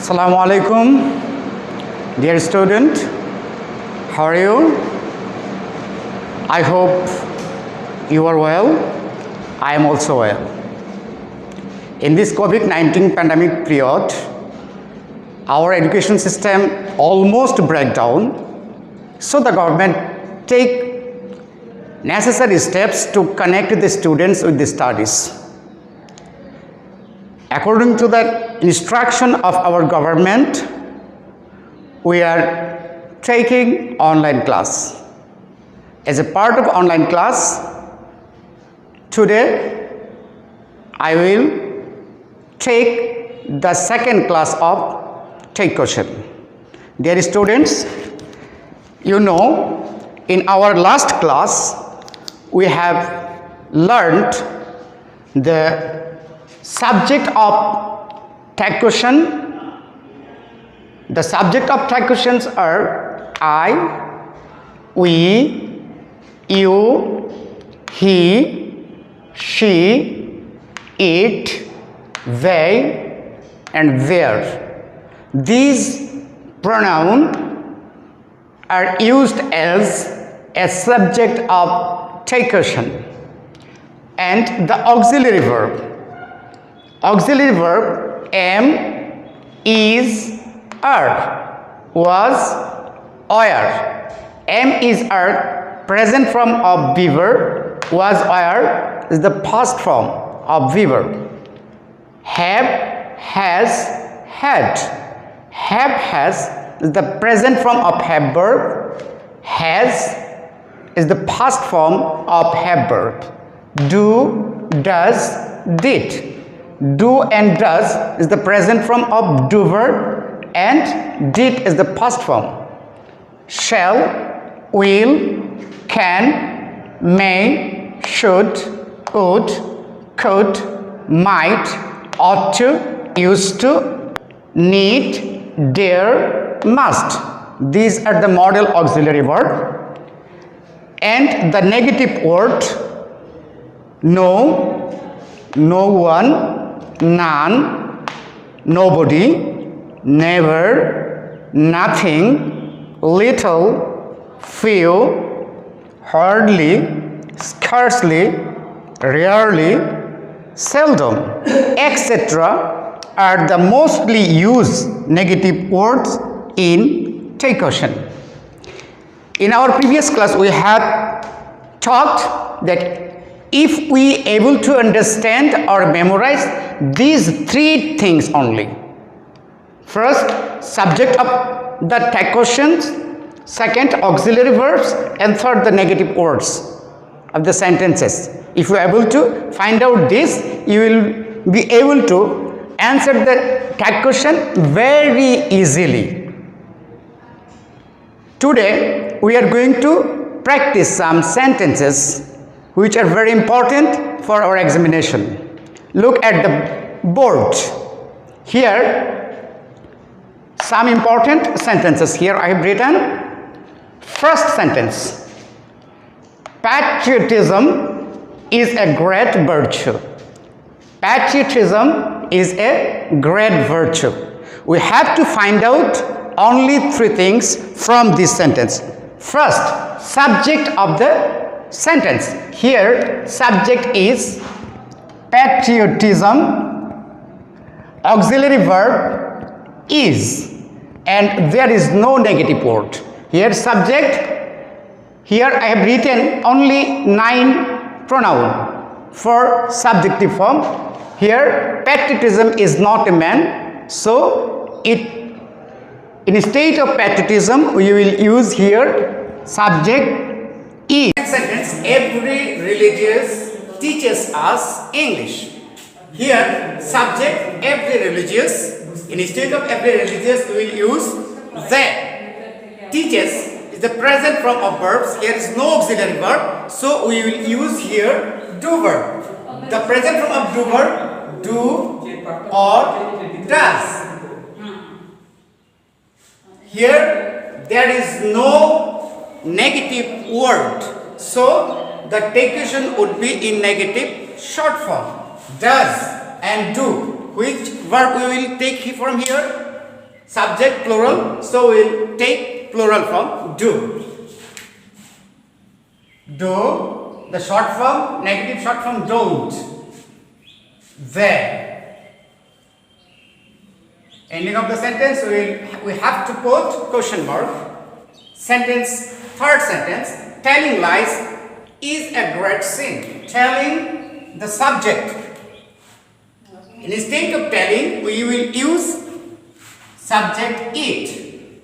Assalamu alaikum, dear student. How are you? I hope you are well. I am also well. In this COVID-19 pandemic period, our education system almost break down, so the government take necessary steps to connect the students with the studies. According to the instruction of our government, we are taking online class. As a part of online class, today I will take the second class of Take Question. Dear students, you know, in our last class, we have learned the subject of tag question. The subject of tag questions are I, we, you, he, she, it, they, and their. These pronouns are used as a subject of tag question. And the auxiliary verb. Auxiliary verb am, is, are, was, were. Am, is, are present form of be verb. Was, were is the past form of be verb. Have, has, had. Have, has is the present form of have verb. Has is the past form of have verb. Do, does, did. Do and does is the present form of do verb, and did is the past form. Shall, will, can, may, should, would, could, might, ought to, used to, need, dare, must. These are the model auxiliary verb. And the negative word no, no one, none, nobody, never, nothing, little, few, hardly, scarcely, rarely, seldom, etc. are the mostly used negative words in Take Question. In our previous class, we have talked that if we able to understand or memorize these three things only. First, subject of the tag questions. Second, auxiliary verbs. And third, the negative words of the sentences. If you are able to find out this, you will be able to answer the tag question very easily. Today, we are going to practice some sentences which are very important for our examination. Look at the board. Here, some important sentences. Here I have written first sentence. Patriotism is a great virtue. Patriotism is a great virtue. We have to find out only three things from this sentence. First, subject of the sentence. Here, subject is patriotism, auxiliary verb is, and there is no negative word. Here, subject, here I have written only 9 pronouns for subjective form. Here, patriotism is not a man, so instead of patriotism, we will use here subject is. Next sentence, every religious teaches us English. Here, subject, every religious. Instead of every religious, we will use they. Teaches is the present form of verbs. Here is no auxiliary verb, so we will use here do verb. The present form of do verb, do or does. Here, there is no negative word, so the take question would be in negative short form. Does and do. Which verb we will take from here? subject plural, so we'll take plural form do. Do, the short form, negative short form don't. They. Ending of the sentence, we have to put question mark. Sentence, third sentence, telling lies is a great sin. Telling the subject. Instead of telling, we will use subject it.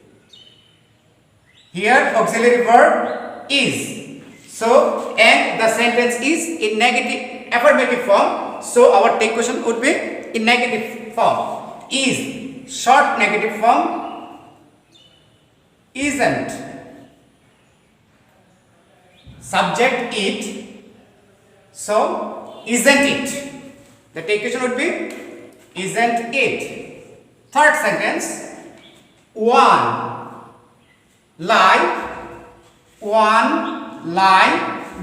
Here auxiliary verb is. So, and the sentence is in negative affirmative form. So, our take question would be in negative form. Is. Short negative form. Isn't. Subject it. So, isn't it. The take question would be isn't it. Third sentence. One lie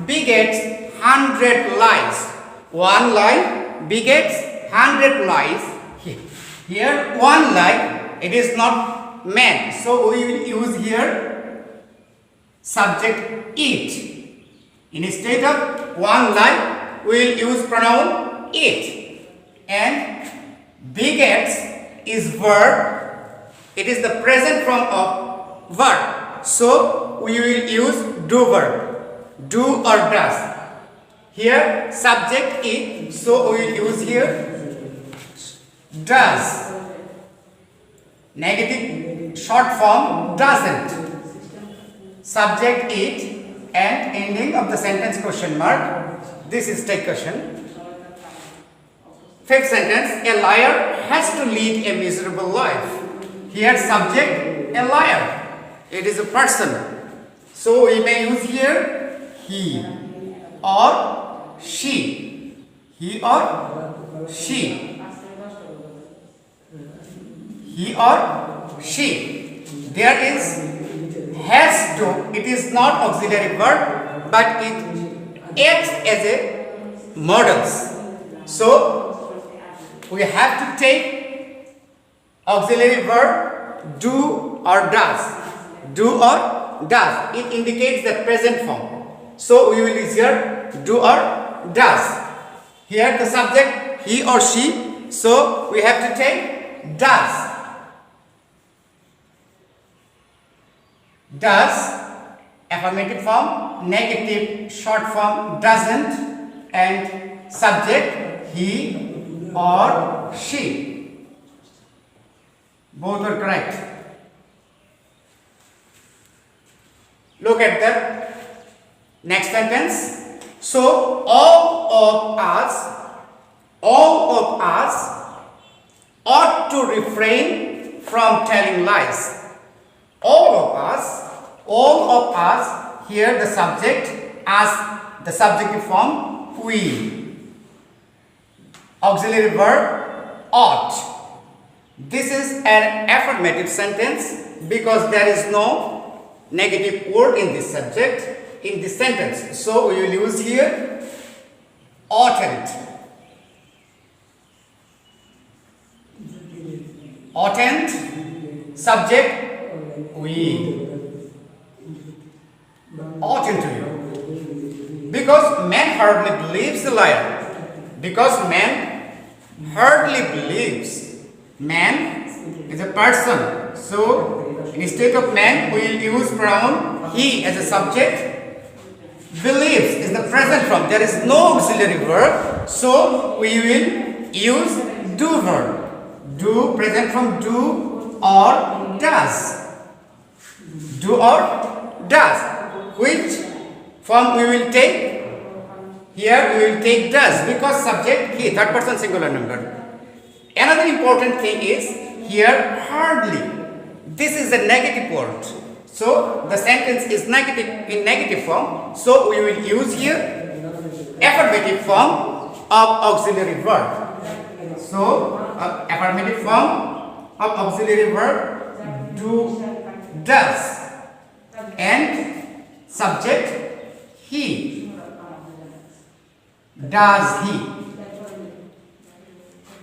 begets 100 lies. One lie begets 100 lies. Here one lie, it is not man. So we will use here subject it. Instead of one lie, we will use pronoun it. And begets is verb. It is the present form of verb. So we will use do verb. Do or does. Here subject it. So we will use here does. Negative short form doesn't. Subject it and ending of the sentence question mark. This is take question. Fifth sentence, a liar has to lead a miserable life. Here subject, a liar. It is a person. So we may use here he or she. He or she. He or she. There is has to. It is not auxiliary verb, but it acts as a modals. So we have to take auxiliary verb do or does. Do or does. It indicates the present form. So we will use here do or does. Here the subject he or she. So we have to take does. Does, affirmative form, negative short form doesn't, and subject he or she. Both are correct. Look at the next sentence. So all of us ought to refrain from telling lies. All of us, here the subject as the subjective form we. Auxiliary verb ought. This is an affirmative sentence because there is no negative word in this subject in this sentence. So we will use here oughtn't. Oughtn't, subject we. Oughtn't to you. Because man hardly believes the liar. Because man hardly believes. Man is a person. So instead of man, we will use pronoun he as a subject. Believes is the present form. There is no auxiliary verb. So we will use do verb. Do, present form do or does. Do or does. Which form we will take? Here we will take does because subject he, third person singular number. Another important thing is here hardly. This is a negative word. So the sentence is negative in negative form. So we will use here affirmative form of auxiliary verb. So affirmative form of auxiliary verb do, does, and subject he. Does he.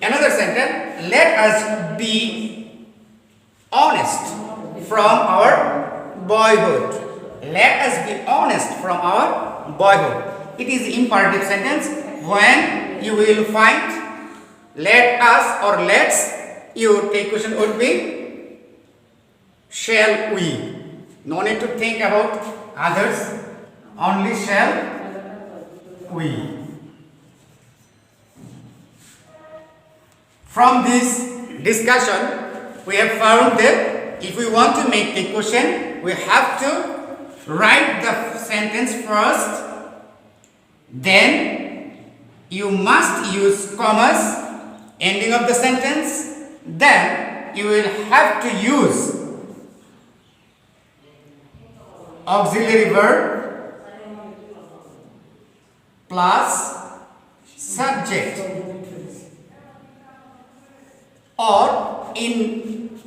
Another sentence, let us be honest from our boyhood. Let us be honest from our boyhood. It is imperative sentence. When you will find let us or let's, your take question would be shall we. No need to think about others. Only shall we. From this discussion, we have found that if we want to make the question, we have to write the sentence first. Then you must use commas, ending of the sentence. Then you will have to use auxiliary verb plus subject, or in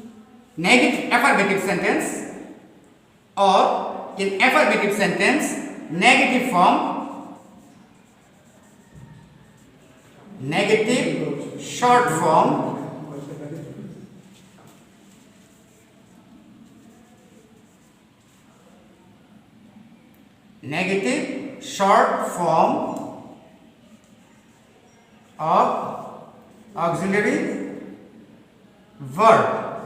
negative affirmative sentence, or in affirmative sentence negative form, negative short form, negative short form of auxiliary verb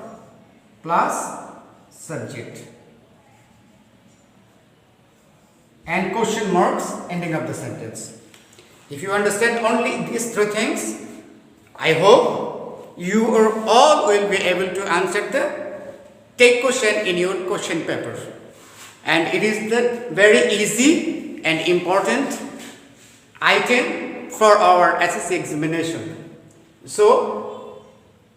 plus subject, and question marks ending of the sentence. If you understand only these three things, I hope you all will be able to answer the take question in your question paper. And it is the very easy and important item for our SSC examination. So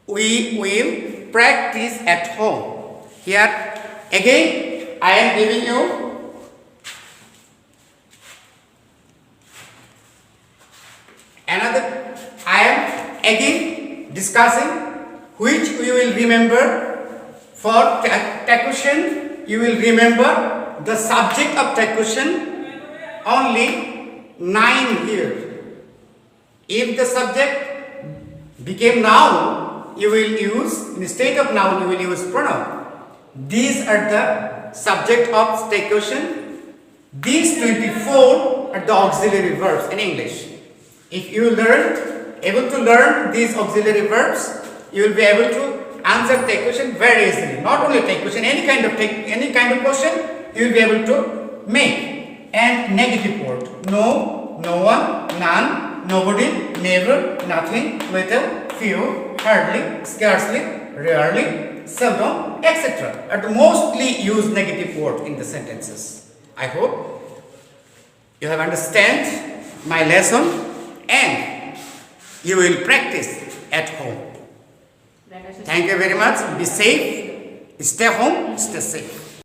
we will practice at home. Here again I am giving you another. I am again discussing which we will remember for tag question. You will remember the subject of tag question, only 9 here. If the subject became noun, you will use, instead of noun, you will use pronoun. These are the subject of tag question. These 24 are the auxiliary verbs in English. If you able to learn these auxiliary verbs, you will be able to answer tag question very easily. Not only tag question, any kind of question you will be able to make. And negative word: no, no one, none, nobody, never, nothing, little, few, hardly, scarcely, rarely, seldom, etc. are the mostly used negative word in the sentences. I hope you have understand my lesson and you will practice at home. Thank you very much. Be safe. Stay home. Stay safe.